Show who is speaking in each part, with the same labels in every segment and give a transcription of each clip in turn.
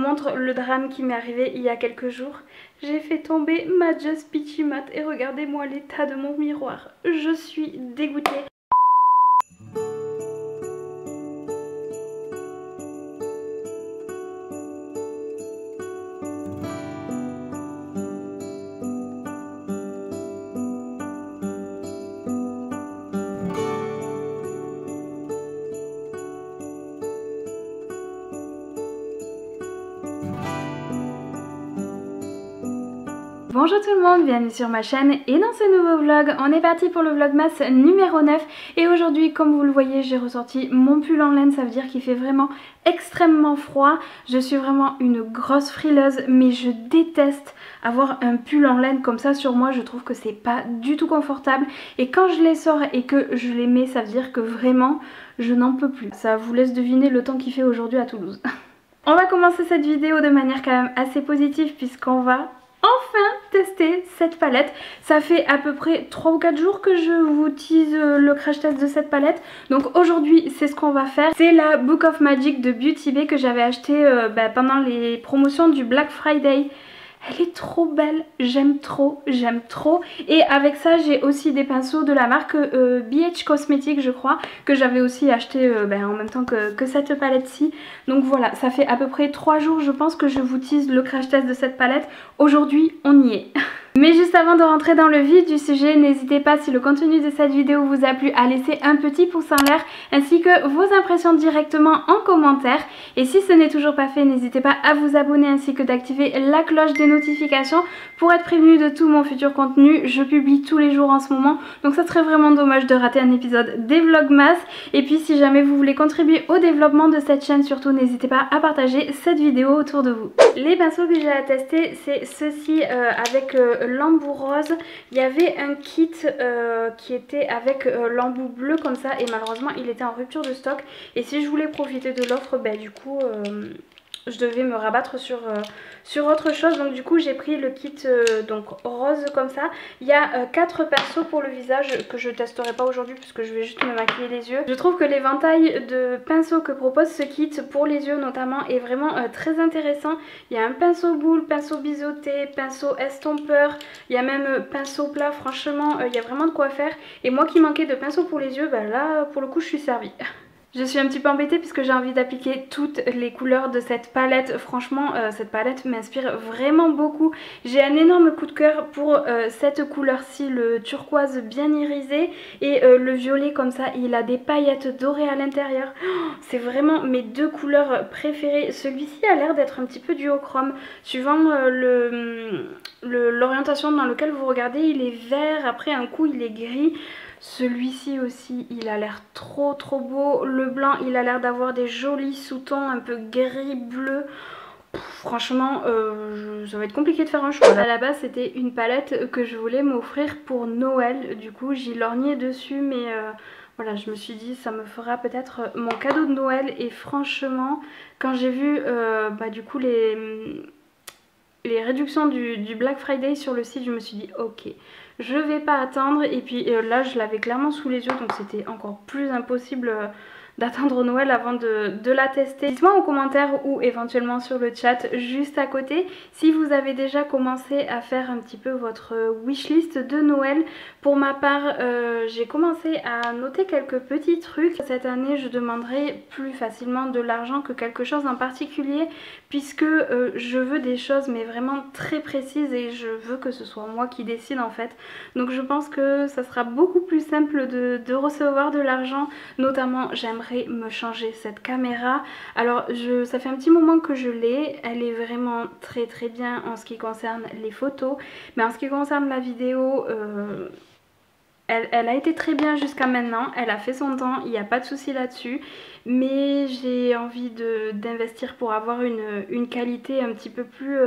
Speaker 1: montre le drame qui m'est arrivé il y a quelques jours. J'ai fait tomber ma Just Peachy Matte et regardez-moi l'état de mon miroir. Je suis dégoûtée. Bonjour tout le monde, bienvenue sur ma chaîne et dans ce nouveau vlog, on est parti pour le vlogmas numéro 9 et aujourd'hui comme vous le voyez j'ai ressorti mon pull en laine, ça veut dire qu'il fait vraiment extrêmement froid. Je suis vraiment une grosse frileuse mais je déteste avoir un pull en laine comme ça sur moi, je trouve que c'est pas du tout confortable et quand je les sors et que je les mets ça veut dire que vraiment je n'en peux plus. Ça vous laisse deviner le temps qu'il fait aujourd'hui à Toulouse. On va commencer cette vidéo de manière quand même assez positive puisqu'on va enfin tester cette palette. Ça fait à peu près 3 ou 4 jours que je vous tease le crash test de cette palette. Donc aujourd'hui c'est ce qu'on va faire. C'est la Book of Magic de Beauty Bay que j'avais acheté pendant les promotions du Black Friday. Elle est trop belle, j'aime trop, j'aime trop. Et avec ça j'ai aussi des pinceaux de la marque BH Cosmetics je crois, que j'avais aussi acheté en même temps que cette palette-ci. Donc voilà, ça fait à peu près 3 jours je pense que je vous tease le crash test de cette palette. Aujourd'hui on y est. Mais juste avant de rentrer dans le vif du sujet, n'hésitez pas si le contenu de cette vidéo vous a plu à laisser un petit pouce en l'air ainsi que vos impressions directement en commentaire. Et si ce n'est toujours pas fait, n'hésitez pas à vous abonner ainsi que d'activer la cloche des notifications pour être prévenu de tout mon futur contenu. Je publie tous les jours en ce moment, donc ça serait vraiment dommage de rater un épisode des vlogmas. Et puis si jamais vous voulez contribuer au développement de cette chaîne, surtout n'hésitez pas à partager cette vidéo autour de vous. Les pinceaux que j'ai à tester, c'est ceux-ci avec l'embout rose. Il y avait un kit qui était avec l'embout bleu comme ça et malheureusement il était en rupture de stock. Et si je voulais profiter de l'offre, du coup je devais me rabattre sur autre chose. Donc du coup j'ai pris le kit donc rose comme ça. Il y a 4 pinceaux pour le visage que je testerai pas aujourd'hui puisque je vais juste me maquiller les yeux. Je trouve que l'éventail de pinceaux que propose ce kit pour les yeux notamment est vraiment très intéressant. Il y a un pinceau boule, pinceau biseauté, pinceau estompeur, il y a même pinceau plat. Franchement il y a vraiment de quoi faire. Et moi qui manquais de pinceau pour les yeux, là pour le coup je suis servie. Je suis un petit peu embêtée puisque j'ai envie d'appliquer toutes les couleurs de cette palette. Franchement, cette palette m'inspire vraiment beaucoup. J'ai un énorme coup de cœur pour cette couleur-ci, le turquoise bien irisé et le violet comme ça. Il a des paillettes dorées à l'intérieur. Oh, c'est vraiment mes deux couleurs préférées. Celui-ci a l'air d'être un petit peu duochrome. Suivant l'orientation dans laquelle vous regardez, il est vert. Après, un coup, il est gris. Celui-ci aussi il a l'air trop beau. Le blanc il a l'air d'avoir des jolis sous-tons un peu gris bleu. Franchement ça va être compliqué de faire un choix. À la base c'était une palette que je voulais m'offrir pour Noël. Du coup j'y lorgnais dessus mais voilà, je me suis dit ça me fera peut-être mon cadeau de Noël. Et franchement quand j'ai vu du coup les réductions du Black Friday sur le site, je me suis dit ok, je vais pas attendre. Et puis là je l'avais clairement sous les yeux donc c'était encore plus impossible d'attendre Noël avant de la tester. Dites-moi en commentaire ou éventuellement sur le chat juste à côté si vous avez déjà commencé à faire un petit peu votre wishlist de Noël. Pour ma part j'ai commencé à noter quelques petits trucs. Cette année je demanderai plus facilement de l'argent que quelque chose en particulier puisque je veux des choses mais vraiment très précises et je veux que ce soit moi qui décide en fait. Donc je pense que ça sera beaucoup plus simple de recevoir de l'argent. Notamment j'aimerais me changer cette caméra. Alors ça fait un petit moment que je l'ai, elle est vraiment très bien en ce qui concerne les photos, mais en ce qui concerne la vidéo elle a été très bien jusqu'à maintenant, elle a fait son temps, il n'y a pas de souci là-dessus, mais j'ai envie d'investir pour avoir une qualité un petit peu plus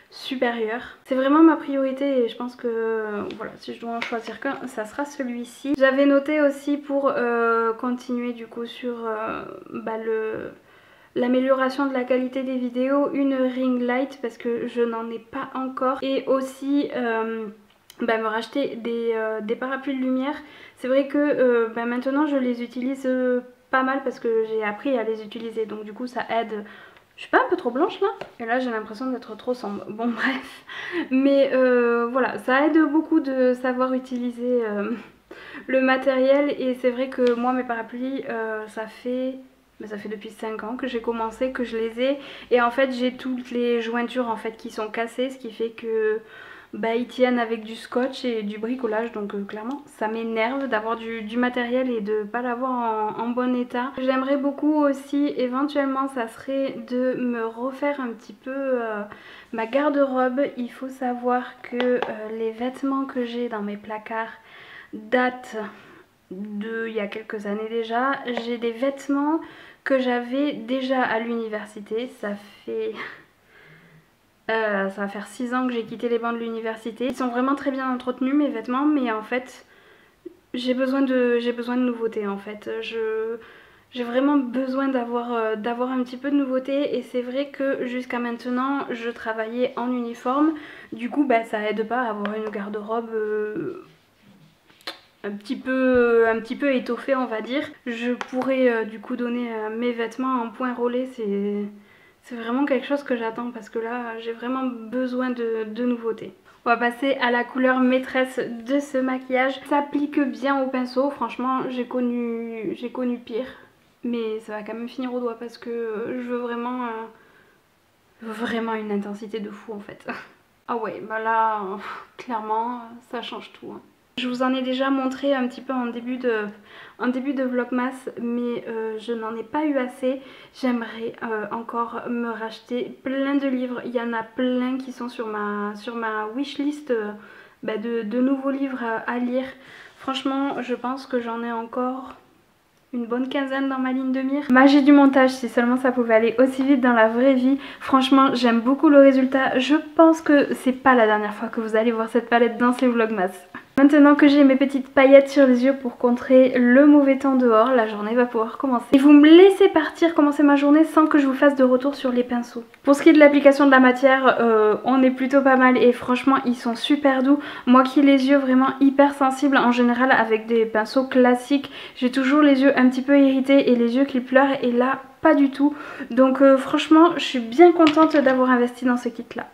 Speaker 1: supérieure. C'est vraiment ma priorité et je pense que voilà, si je dois en choisir qu'un, ça sera celui-ci. J'avais noté aussi pour continuer du coup sur l'amélioration de la qualité des vidéos, une ring light parce que je n'en ai pas encore. Et aussi me racheter des parapluies de lumière. C'est vrai que maintenant je les utilise pas mal parce que j'ai appris à les utiliser, donc du coup ça aide Je suis pas un peu trop blanche là? Et là j'ai l'impression d'être trop sombre. Bon bref. Mais voilà, ça aide beaucoup de savoir utiliser le matériel. Et c'est vrai que moi mes parapluies ça fait depuis 5 ans que j'ai commencé, que je les ai. Et en fait j'ai toutes les jointures en fait qui sont cassées. Ce qui fait que bah, ils tiennent avec du scotch et du bricolage, donc clairement ça m'énerve d'avoir du matériel et de pas l'avoir en bon état. J'aimerais beaucoup aussi, éventuellement, ça serait de me refaire un petit peu ma garde-robe. Il faut savoir que les vêtements que j'ai dans mes placards datent de il y a quelques années déjà. J'ai des vêtements que j'avais déjà à l'université, ça va faire 6 ans que j'ai quitté les bancs de l'université. Ils sont vraiment très bien entretenus mes vêtements, mais en fait j'ai besoin de nouveautés en fait. J'ai vraiment besoin d'avoir un petit peu de nouveauté, et c'est vrai que jusqu'à maintenant je travaillais en uniforme. Du coup bah, ça aide pas à avoir une garde-robe un petit peu étoffée on va dire. Je pourrais du coup donner mes vêtements en point rollé, c'est vraiment quelque chose que j'attends parce que là j'ai vraiment besoin de nouveautés. On va passer à la couleur maîtresse de ce maquillage. Ça applique bien au pinceau, franchement j'ai connu pire. Mais ça va quand même finir au doigt parce que je veux vraiment une intensité de fou en fait. Ah ouais, bah là clairement ça change tout. Hein. Je vous en ai déjà montré un petit peu en début de vlogmas, mais je n'en ai pas eu assez. J'aimerais encore me racheter plein de livres. Il y en a plein qui sont sur ma wishlist de nouveaux livres à lire. Franchement, je pense que j'en ai encore une bonne quinzaine dans ma ligne de mire. Magie du montage, si seulement ça pouvait aller aussi vite dans la vraie vie. Franchement, j'aime beaucoup le résultat. Je pense que c'est pas la dernière fois que vous allez voir cette palette dans ces vlogmas. Maintenant que j'ai mes petites paillettes sur les yeux pour contrer le mauvais temps dehors, la journée va pouvoir commencer. Et vous me laissez commencer ma journée sans que je vous fasse de retour sur les pinceaux. Pour ce qui est de l'application de la matière, on est plutôt pas mal et franchement ils sont super doux. Moi qui ai les yeux vraiment hyper sensibles en général avec des pinceaux classiques, j'ai toujours les yeux un petit peu irrités et les yeux qui pleurent, et là pas du tout. Donc franchement je suis bien contente d'avoir investi dans ce kit là.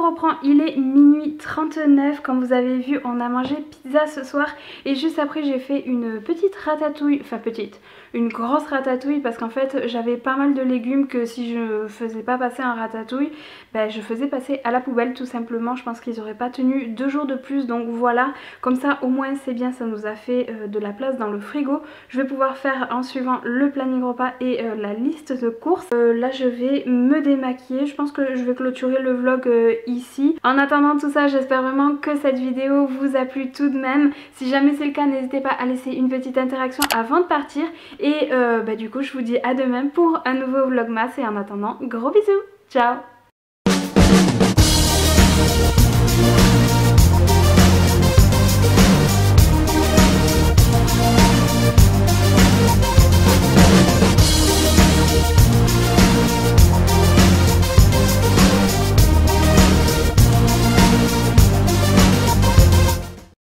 Speaker 1: reprend, il est minuit 39. Comme vous avez vu, on a mangé pizza ce soir et juste après j'ai fait une petite ratatouille, enfin petite, une grosse ratatouille parce qu'en fait j'avais pas mal de légumes que si je faisais pas passer en ratatouille, ben, je faisais passer à la poubelle tout simplement. Je pense qu'ils auraient pas tenu 2 jours de plus, donc voilà, comme ça au moins c'est bien, ça nous a fait de la place dans le frigo. Je vais pouvoir faire en suivant le planning repas et la liste de courses. Là je vais me démaquiller, je pense que je vais clôturer le vlog ici. En attendant tout ça, j'espère vraiment que cette vidéo vous a plu tout de même. Si jamais c'est le cas, n'hésitez pas à laisser une petite interaction avant de partir. Et du coup je vous dis à demain pour un nouveau vlogmas et en attendant, gros bisous, ciao.